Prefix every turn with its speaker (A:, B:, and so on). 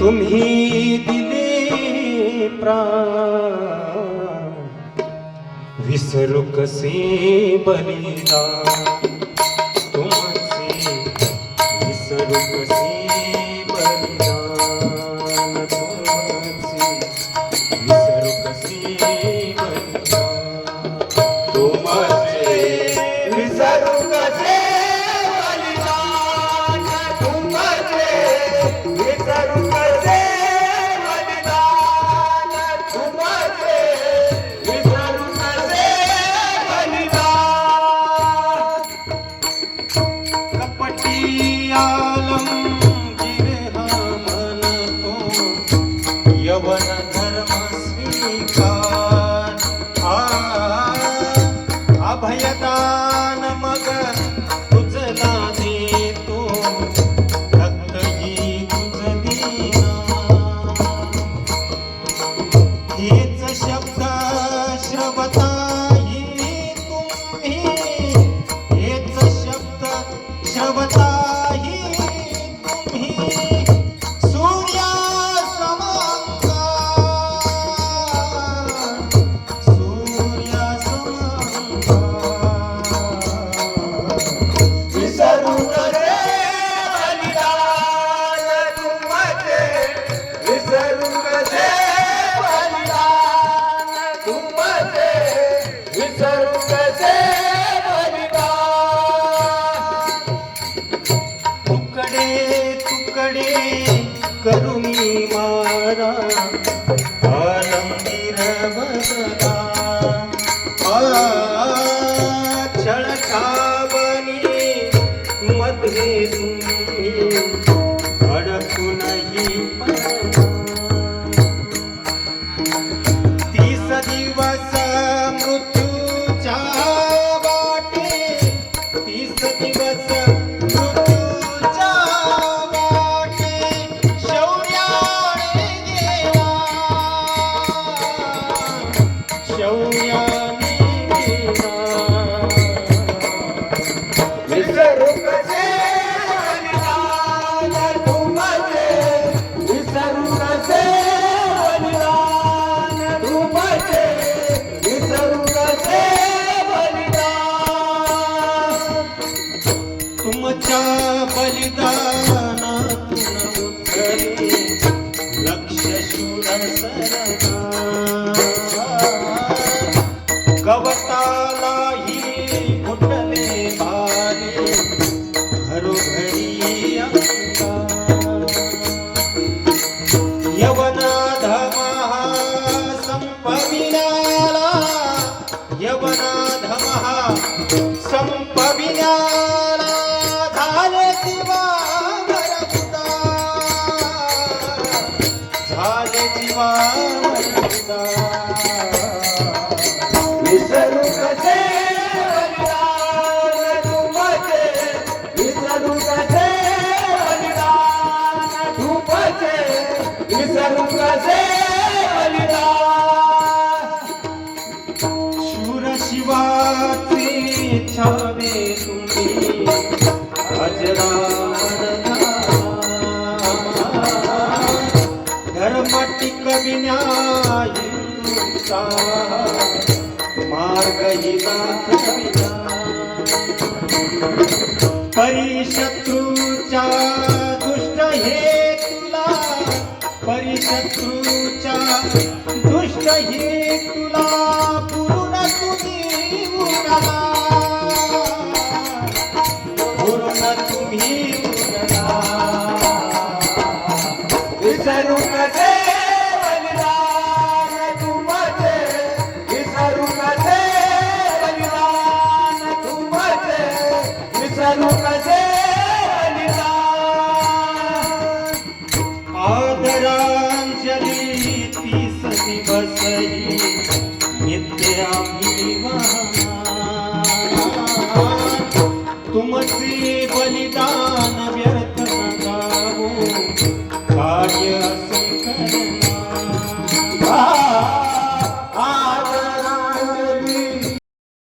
A: तुम्ही दिले प्राण विसरू कसे बलिदान तुमचे विसरू कसे बलिदान तुमचे विसरू कसे बलिदान तुमचे विसरू कसे बलिदान तुमचे विसरू कसे बलिदान तुमचे विसरू कसे बलिदान कपटी आलमगीर हा म्हणतो यवन धर्म स्वीकार अभयदान मग तुझला देतो रक्त ही तुझ देना हेच शब्द श्रवताही तुम्ही हेच शब्द श्रवताही तुम्ही विसरू कसे बलिदान तुमचे विसरू कसे बलिदान तुमचे विसरू कसे बलिदान तुकडे तुकडे करुणी मारा आलमगीर बदला छळ छावणी मध्ये तुम्ही अडकूनही 30 दिवस मृत्यूच्या वाटे 30 दिवस मृत्यूच्या वाटे शौर्याने गेला शौर्याने गेला विसरू कसे बलिदान तुमचे विसरू कसे बलिदान तुमचे विसरू कसे बलिदान तुमच्या बलिदानातून उतरले लक्ष शूर सरदार गवतालाही फुटले भारी घरोघरी अंगार यवनाधमहा संपविण्याला यवनाधमहा संपविण्याला झाले जीवावर उदार झाले जीवावर उदार विसरू कसे बलिदान तुमचे विसरू कसे बलिदान तुमचे विसरू कसे बलिदान शूर शिवाचे छावे तुम्ही अजरामर धर्म टिकविण्या हिंदूचा मार्ग ही दाखविला परिशत्रूच्या दुष्ट हेतुला परिशत्रूच्या दुष्ट हेतुला पूर्ण तुम्ही उरला पूर्ण तुम्ही उरला विसरू कसे बलिदान तुमचे विसरू कसे बलिदान तुमचे विसरू कसे बलिदान आदरांजली 30 दिवसही नित्य आम्ही वाहणार तुमचे